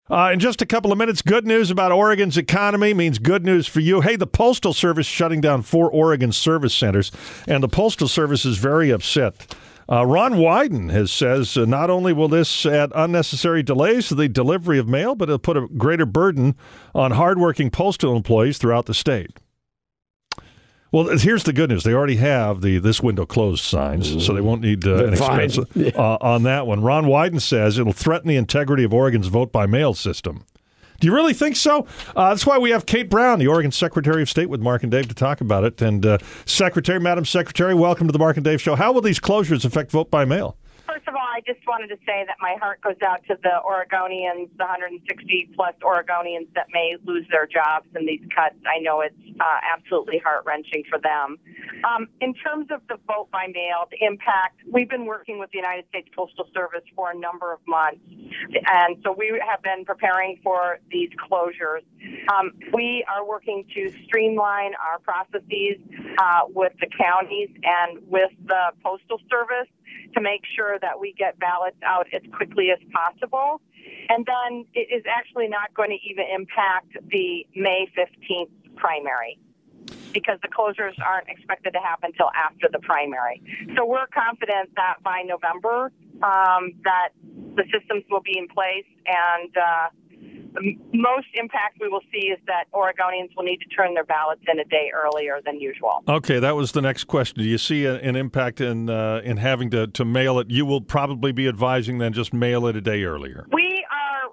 In just a couple of minutes, good news about Oregon's economy means good news for you. Hey, the Postal Service shutting down 4 Oregon service centers, and the Postal Service is very upset. Ron Wyden says not only will this add unnecessary delays to the delivery of mail, but it'll put a greater burden on hardworking postal employees throughout the state. Well, here's the good news. They already have the "this window closed" signs, so they won't need an expense on that one. Ron Wyden says it'll threaten the integrity of Oregon's vote-by-mail system. Do you really think so? That's why we have Kate Brown, the Oregon Secretary of State, with Mark and Dave to talk about it. And Madam Secretary, welcome to the Mark and Dave Show. How will these closures affect vote-by-mail? First of all, I just wanted to say that my heart goes out to the Oregonians, the 160-plus Oregonians that may lose their jobs in these cuts. I know it's absolutely heart-wrenching for them. In terms of the vote-by-mail, the impact, we've been working with the United States Postal Service for a number of months, and so we have been preparing for these closures. We are working to streamline our processes with the counties and with the Postal Service to make sure that we get ballots out as quickly as possible. And then it is actually not going to even impact the May 15th primary because the closures aren't expected to happen until after the primary. So we're confident that by November that the systems will be in place, and the most impact we will see is that Oregonians will need to turn their ballots in a day earlier than usual. Okay, that was the next question. Do you see an impact in having to mail it? You will probably be advising then just mail it a day earlier. We are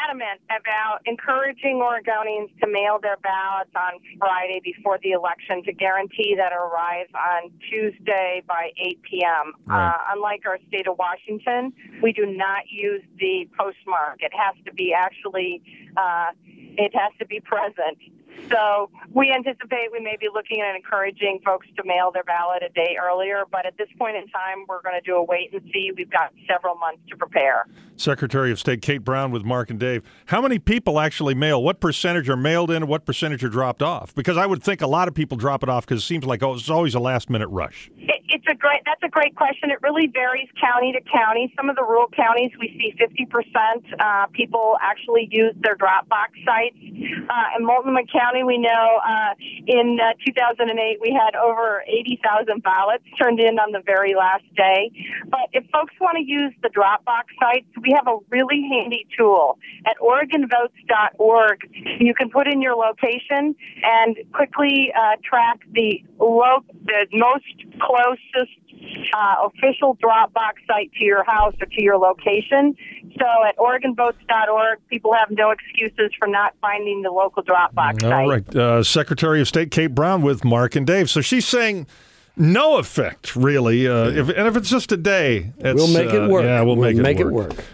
adamant about encouraging Oregonians to mail their ballots on Friday before the election to guarantee that it arrives on Tuesday by 8 p.m. Right. Unlike our state of Washington, we do not use the postmark. It has to be present. So we anticipate we may be looking at encouraging folks to mail their ballot a day earlier, but at this point in time, we're going to do a wait and see. We've got several months to prepare. Secretary of State Kate Brown with Mark and Dave. How many people actually mail? What percentage are mailed in and what percentage are dropped off? Because I would think a lot of people drop it off because it seems like it's always a last-minute rush. That's a great question. It really varies county to county. Some of the rural counties, we see 50% people actually use their drop box sites. In Multnomah County, we know in 2008 we had over 80,000 ballots turned in on the very last day. But if folks want to use the drop box sites, we have a really handy tool. At OregonVotes.org, you can put in your location and quickly track the most closest official Dropbox site to your house or to your location. So at OregonVotes.org, people have no excuses for not finding the local Dropbox site. All right. Secretary of State Kate Brown with Mark and Dave. So she's saying no effect, really. If it's just a day, we'll make it work. Yeah, we'll make it work.